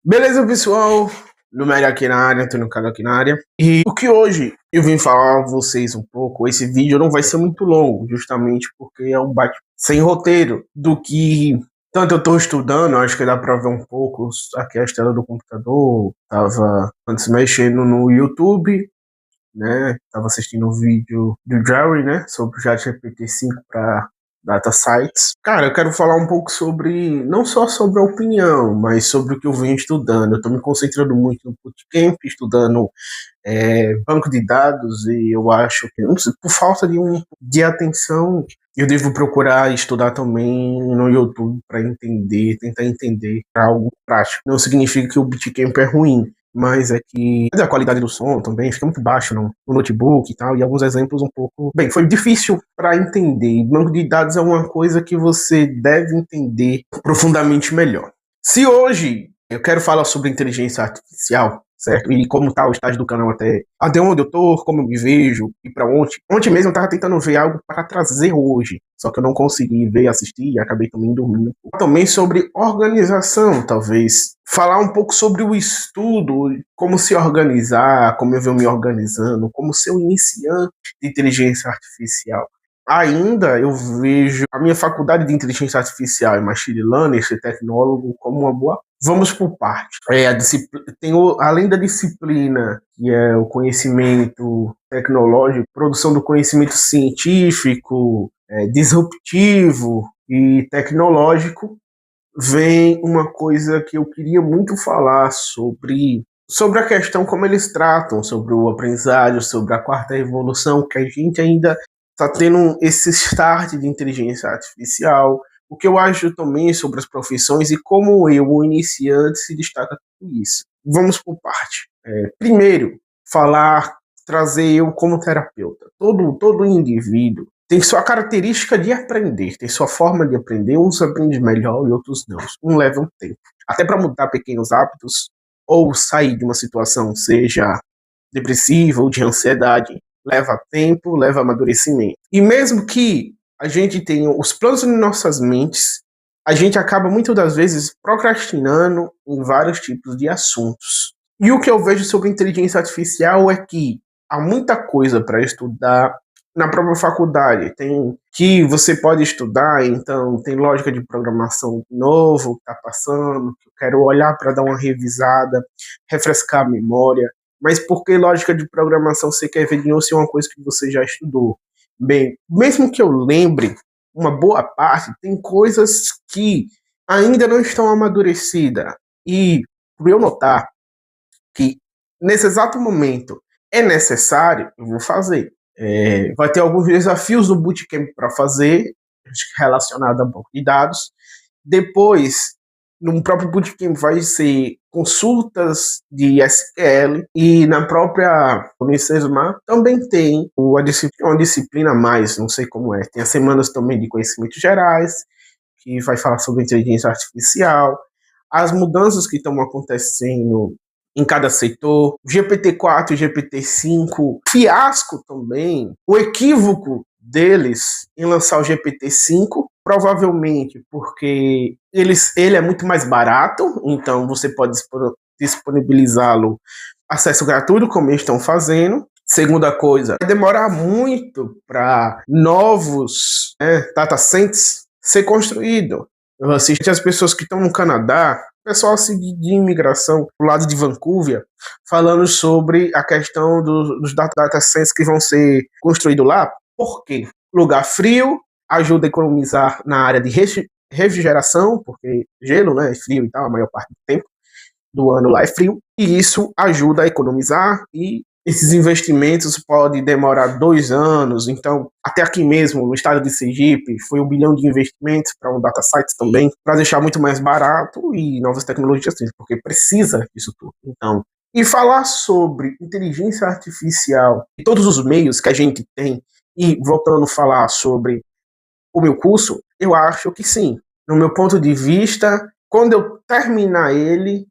Beleza, pessoal? Numero aqui na área, Antônio Carlos aqui na área. E o que hoje eu vim falar a vocês um pouco, esse vídeo não vai ser muito longo, justamente porque é um bate sem roteiro do que tanto eu estou estudando, acho que dá para ver um pouco aqui a tela do computador, tava antes mexendo no YouTube, né? Tava assistindo um vídeo do Jerry, né? Sobre o ChatGPT 5 para data sites. Cara, eu quero falar um pouco sobre, não só sobre a opinião, mas sobre o que eu venho estudando. Eu estou me concentrando muito no bootcamp, estudando banco de dados, e eu acho que, não sei, por falta de atenção, eu devo procurar estudar também no YouTube para entender, tentar entender algo prático. Não significa que o bootcamp é ruim, mas é que a qualidade do som também fica muito baixo no notebook e tal, e alguns exemplos um pouco... Bem, foi difícil para entender. Banco de dados é uma coisa que você deve entender profundamente melhor. Se hoje eu quero falar sobre inteligência artificial, certo? E como tá o estágio do canal até onde eu tô, como eu me vejo, e para onde. Ontem mesmo eu tava tentando ver algo para trazer hoje, só que eu não consegui ver, assistir e acabei também dormindo. Também sobre organização, talvez. Falar um pouco sobre o estudo, como se organizar, como eu venho me organizando, como ser um iniciante de inteligência artificial. Ainda eu vejo a minha faculdade de inteligência artificial e machine learning, esse tecnólogo, como uma boa. Vamos por parte. Além da disciplina, que é o conhecimento tecnológico, produção do conhecimento científico, disruptivo e tecnológico, vem uma coisa que eu queria muito falar sobre a questão como eles tratam, sobre o aprendizagem, sobre a quarta revolução, que a gente ainda está tendo esse start de inteligência artificial, o que eu acho também sobre as profissões e como o iniciante, se destaca com isso. Vamos por parte. Primeiro, trazer eu como terapeuta. Todo indivíduo tem sua característica de aprender, tem sua forma de aprender. Uns aprendem melhor e outros não. Um leva um tempo. Até para mudar pequenos hábitos ou sair de uma situação, seja depressiva ou de ansiedade, leva tempo, leva amadurecimento. E mesmo que a gente tenha os planos em nossas mentes, a gente acaba muitas das vezes procrastinando em vários tipos de assuntos. E o que eu vejo sobre inteligência artificial é que há muita coisa para estudar na própria faculdade. Tem que você pode estudar, então tem lógica de programação novo que está passando, que eu quero olhar para dar uma revisada, refrescar a memória. Mas por que lógica de programação você quer ver de novo se é uma coisa que você já estudou? Bem, mesmo que eu lembre, uma boa parte tem coisas que ainda não estão amadurecidas. E por eu notar que nesse exato momento é necessário, eu vou fazer. Vai ter alguns desafios do bootcamp para fazer, relacionado a banco de dados. Depois, no próprio bootcamp vai ser consultas de SQL, e na própria Unicesumar também tem uma disciplina a mais, não sei como é. Tem as semanas também de conhecimentos gerais, que vai falar sobre inteligência artificial, as mudanças que estão acontecendo em cada setor, GPT-4 e GPT-5, fiasco também, o equívoco deles em lançar o GPT-5, provavelmente porque ele é muito mais barato, então você pode disponibilizá-lo acesso gratuito, como eles estão fazendo. Segunda coisa, vai demorar muito para novos data centers ser construído. Eu assisti as pessoas que estão no Canadá, pessoal de imigração do lado de Vancouver, falando sobre a questão dos data centers que vão ser construídos lá. Por quê? Lugar frio, ajuda a economizar na área de refrigeração, porque gelo, né, é frio e tal, a maior parte do tempo do ano lá é frio, e isso ajuda a economizar, e esses investimentos podem demorar 2 anos. Então, até aqui mesmo, no estado de Sergipe, foi 1 bilhão de investimentos para um data site também, para deixar muito mais barato e novas tecnologias, porque precisa disso tudo. Então, e falar sobre inteligência artificial e todos os meios que a gente tem, e voltando a falar sobre o meu curso, eu acho que sim. No meu ponto de vista, quando eu terminar ele,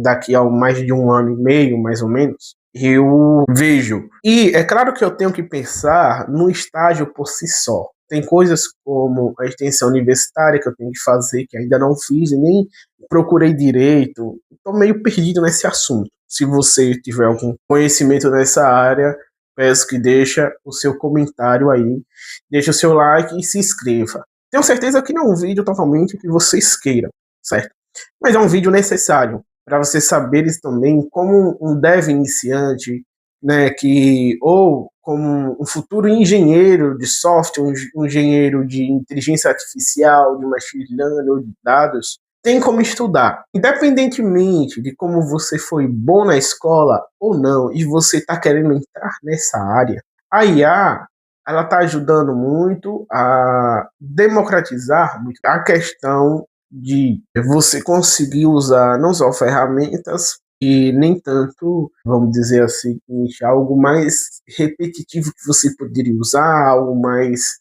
daqui a mais de 1 ano e meio, mais ou menos, eu vejo. E é claro que eu tenho que pensar no estágio por si só. Tem coisas como a extensão universitária que eu tenho que fazer, que ainda não fiz e nem procurei direito. Estou meio perdido nesse assunto. Se você tiver algum conhecimento nessa área, peço que deixa o seu comentário aí, deixa o seu like e se inscreva. Tenho certeza que não é um vídeo totalmente que vocês queiram, certo? Mas é um vídeo necessário para vocês saberem também como um dev iniciante, né, que ou como um futuro engenheiro de software, um engenheiro de inteligência artificial, de machine learning ou de dados, tem como estudar. Independentemente de como você foi bom na escola ou não, e você está querendo entrar nessa área, a IA ela está ajudando muito a democratizar muito a questão de você conseguir usar não só ferramentas e nem tanto, vamos dizer assim, algo mais repetitivo que você poderia usar, algo mais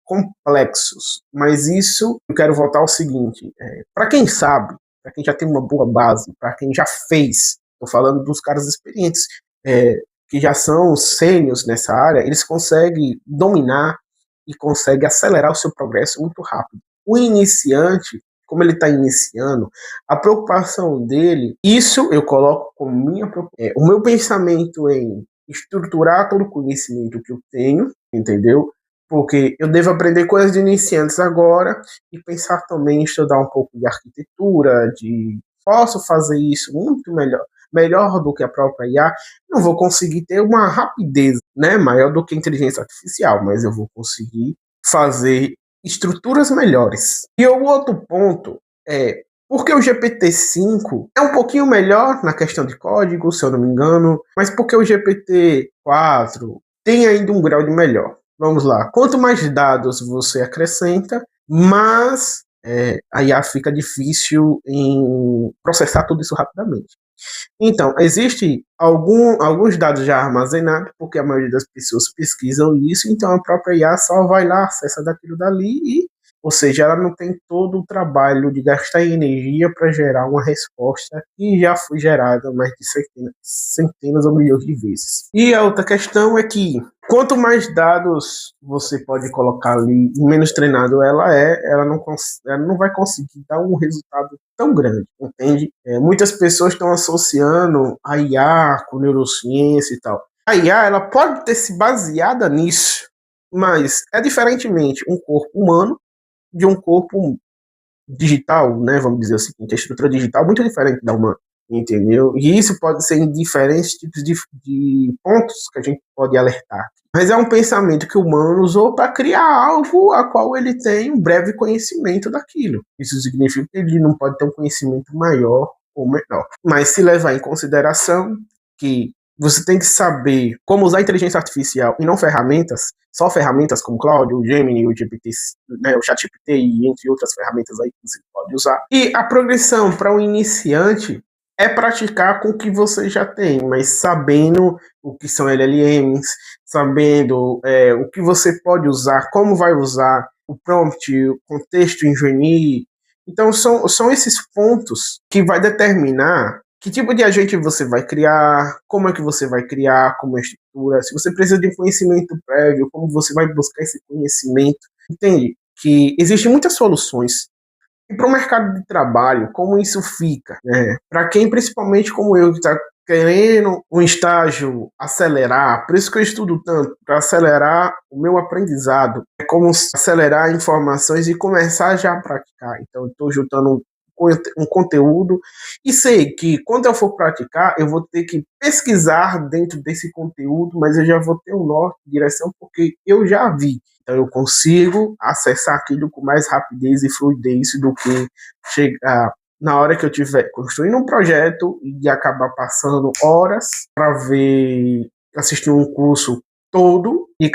complexos. Mas isso, eu quero voltar ao seguinte, para quem sabe, para quem já tem uma boa base, para quem já fez, estou falando dos caras experientes, que já são sênios nessa área, eles conseguem dominar e conseguem acelerar o seu progresso muito rápido. O iniciante, como ele está iniciando, a preocupação dele, isso eu coloco como o meu pensamento em estruturar todo o conhecimento que eu tenho, entendeu? Porque eu devo aprender coisas de iniciantes agora e pensar também em estudar um pouco de arquitetura, posso fazer isso muito melhor do que a própria IA. Não vou conseguir ter uma rapidez, né, maior do que a inteligência artificial, mas eu vou conseguir fazer estruturas melhores. E o outro ponto é porque o GPT-5 é um pouquinho melhor na questão de código, se eu não me engano, mas porque o GPT-4 tem ainda um grau de melhor. Vamos lá. Quanto mais dados você acrescenta, mais a IA fica difícil em processar tudo isso rapidamente. Então, existe alguns dados já armazenados, porque a maioria das pessoas pesquisam isso, então a própria IA só vai lá, acessa daquilo dali ou seja, ela não tem todo o trabalho de gastar energia para gerar uma resposta que já foi gerada mais de centenas ou milhões de vezes. E a outra questão é que quanto mais dados você pode colocar ali, menos treinado ela não vai conseguir dar um resultado tão grande, entende? Muitas pessoas estão associando a IA com neurociência e tal. A IA ela pode ter se baseada nisso, mas é diferentemente um corpo humano de um corpo digital, né? Vamos dizer assim, a estrutura digital é muito diferente da humana, entendeu? E isso pode ser em diferentes tipos de pontos que a gente pode alertar. Mas é um pensamento que o humano usou para criar algo a qual ele tem um breve conhecimento daquilo. Isso significa que ele não pode ter um conhecimento maior ou menor. Mas se levar em consideração que você tem que saber como usar a inteligência artificial e não ferramentas, só ferramentas como Claude, o Gemini, o GPT, né, o ChatGPT e entre outras ferramentas aí que você pode usar. E a progressão para um iniciante é praticar com o que você já tem, mas sabendo o que são LLMs, sabendo o que você pode usar, como vai usar, o prompt, o contexto engineer. Então são esses pontos que vai determinar que tipo de agente você vai criar, como é que você vai criar, como é a estrutura, se você precisa de conhecimento prévio, como você vai buscar esse conhecimento. Entende? Que existem muitas soluções. E para o mercado de trabalho, como isso fica? Né? Para quem, principalmente como eu, que está querendo um estágio acelerar, por isso que eu estudo tanto, para acelerar o meu aprendizado, é como acelerar informações e começar já a praticar. Então, eu estou juntando um conteúdo e sei que quando eu for praticar, eu vou ter que pesquisar dentro desse conteúdo, mas eu já vou ter um norte, direção, porque eu já vi. Então eu consigo acessar aquilo com mais rapidez e fluidez do que chegar na hora que eu estiver construindo um projeto e acabar passando horas para assistir um curso todo e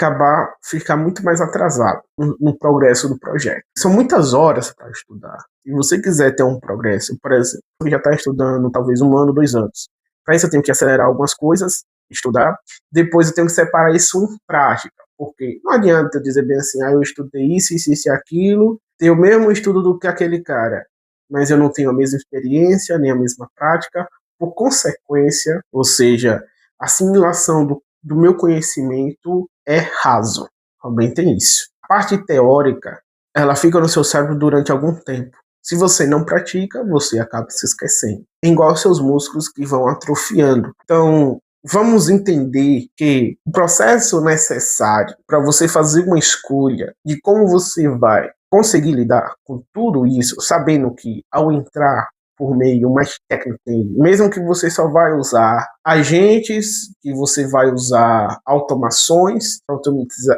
ficar muito mais atrasado no progresso do projeto. São muitas horas para estudar. Se você quiser ter um progresso, por exemplo, você já está estudando talvez 1 ano, 2 anos. Para isso eu tenho que acelerar algumas coisas, estudar. Depois eu tenho que separar isso em prática. Porque não adianta eu dizer bem assim, eu estudei isso e aquilo, tenho o mesmo estudo do que aquele cara, mas eu não tenho a mesma experiência, nem a mesma prática. Por consequência, ou seja, a assimilação do meu conhecimento é raso. Também tem isso. A parte teórica, ela fica no seu cérebro durante algum tempo. Se você não pratica, você acaba se esquecendo. É igual seus músculos que vão atrofiando. Então, vamos entender que o processo necessário para você fazer uma escolha de como você vai conseguir lidar com tudo isso, sabendo que ao entrar por meio mais técnico, mesmo que você só vai usar agentes, que você vai usar automações,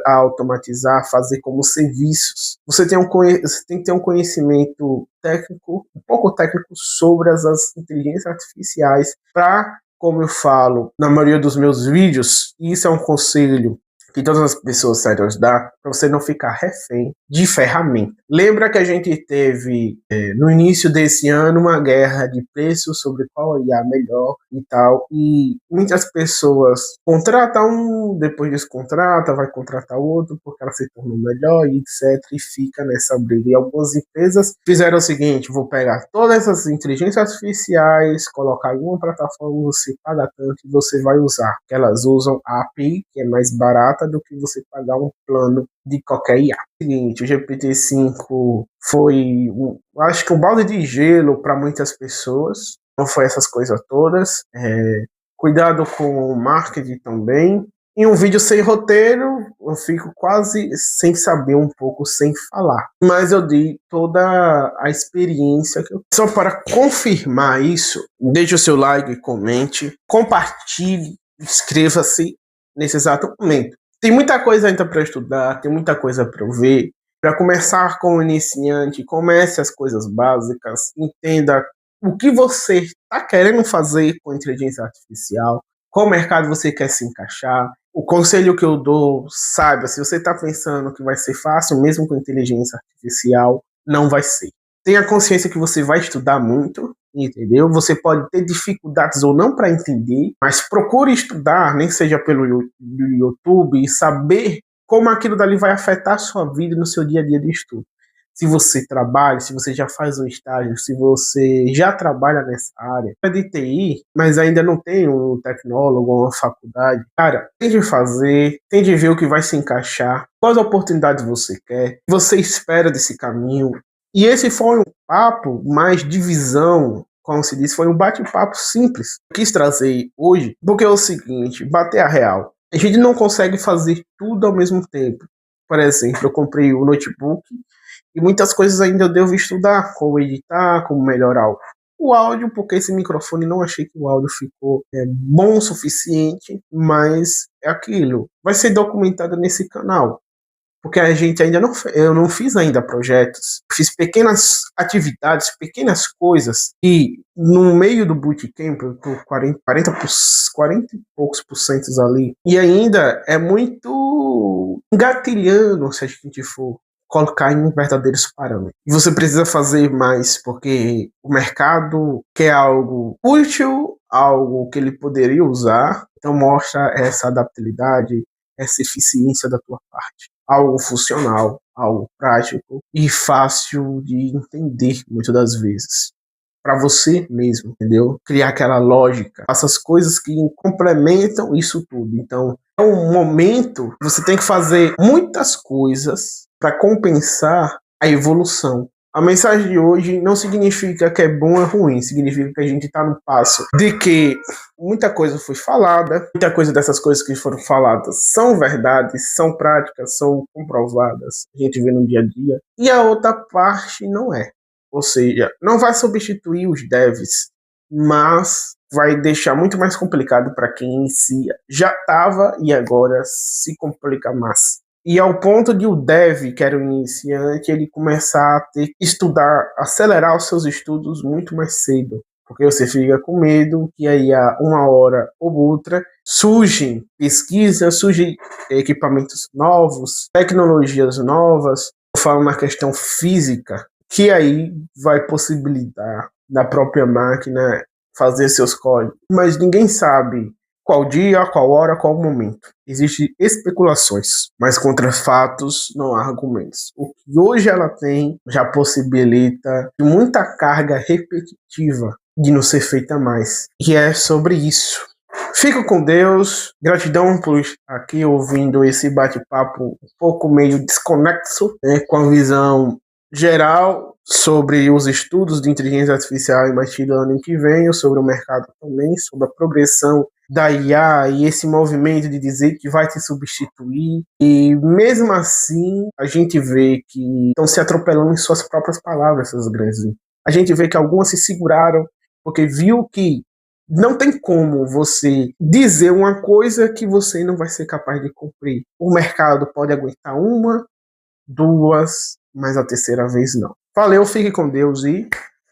automatizar, fazer como serviços. Você tem que ter um conhecimento técnico, um pouco técnico sobre as inteligências artificiais para, como eu falo na maioria dos meus vídeos, e isso é um conselho que todas as pessoas sérias dão, para você não ficar refém de ferramenta. Lembra que a gente teve, no início desse ano, uma guerra de preços sobre qual IA melhor e tal, e muitas pessoas contratam um, depois descontrata, vai contratar outro, porque ela se tornou melhor, e etc, e fica nessa briga. E algumas empresas fizeram o seguinte: vou pegar todas essas inteligências artificiais, colocar em uma plataforma, você paga tanto e você vai usar. Que elas usam a API, que é mais barata do que você pagar um plano de qualquer IA. Seguinte, o GPT-5 foi, acho que um balde de gelo para muitas pessoas. Não foi essas coisas todas. Cuidado com o marketing também. Em um vídeo sem roteiro, eu fico quase sem saber um pouco, sem falar. Mas eu dei toda a experiência que eu... Só para confirmar isso, deixe o seu like, comente, compartilhe, inscreva-se nesse exato momento. Tem muita coisa ainda para estudar, tem muita coisa para eu ver. Para começar como iniciante, comece as coisas básicas, entenda o que você está querendo fazer com a inteligência artificial, qual mercado você quer se encaixar. O conselho que eu dou, saiba, se você está pensando que vai ser fácil, mesmo com inteligência artificial, não vai ser. Tenha consciência que você vai estudar muito, entendeu? Você pode ter dificuldades ou não para entender, mas procure estudar, nem que seja pelo YouTube, e saber como aquilo dali vai afetar a sua vida no seu dia a dia de estudo. Se você trabalha, se você já faz um estágio, se você já trabalha nessa área, é de TI, mas ainda não tem um tecnólogo ou uma faculdade, cara, tente fazer, tente ver o que vai se encaixar, quais oportunidades você quer, você espera desse caminho. E esse foi um papo mais de visão, como se diz, foi um bate-papo simples. Eu quis trazer hoje, porque é o seguinte, bater a real. A gente não consegue fazer tudo ao mesmo tempo. Por exemplo, eu comprei o notebook, e muitas coisas ainda eu devo estudar, como editar, como melhorar o áudio, porque esse microfone não achei que o áudio ficou bom o suficiente, mas é aquilo. Vai ser documentado nesse canal, porque a gente ainda não, eu não fiz ainda projetos, fiz pequenas atividades, pequenas coisas, e no meio do bootcamp, eu tô 40 e poucos porcentos ali, e ainda é muito engatilhando se a gente for colocar em verdadeiros parâmetros. E você precisa fazer mais, porque o mercado quer algo útil, algo que ele poderia usar, então mostra essa adaptabilidade, essa eficiência da tua parte. Algo funcional, algo prático e fácil de entender muitas das vezes. Para você mesmo, entendeu? Criar aquela lógica, essas coisas que complementam isso tudo. Então, é um momento que você tem que fazer muitas coisas para compensar a evolução. A mensagem de hoje não significa que é bom ou ruim, significa que a gente está no passo de que muita coisa foi falada, muita coisa dessas coisas que foram faladas são verdades, são práticas, são comprovadas, a gente vê no dia a dia, e a outra parte não é. Ou seja, não vai substituir os devs, mas vai deixar muito mais complicado para quem inicia. Já estava e agora se complica mais. E ao ponto de o dev, que era o iniciante, ele começar a ter que estudar, acelerar os seus estudos muito mais cedo. Porque você fica com medo que aí a uma hora ou outra surgem pesquisas, surgem equipamentos novos, tecnologias novas. Eu falo na questão física, que aí vai possibilitar da própria máquina fazer seus códigos. Mas ninguém sabe qual dia, qual hora, qual momento. Existem especulações, mas contra fatos não há argumentos. O que hoje ela tem já possibilita muita carga repetitiva de não ser feita mais. E é sobre isso. Fico com Deus. Gratidão por estar aqui ouvindo esse bate-papo um pouco meio desconexo, né, com a visão geral sobre os estudos de inteligência artificial e machine learning que venham, sobre o mercado também, sobre a progressão da IA e esse movimento de dizer que vai te substituir. E mesmo assim, a gente vê que estão se atropelando em suas próprias palavras, essas grandes. A gente vê que algumas se seguraram porque viu que não tem como você dizer uma coisa que você não vai ser capaz de cumprir. O mercado pode aguentar uma, duas, mas a terceira vez não. Valeu, fique com Deus e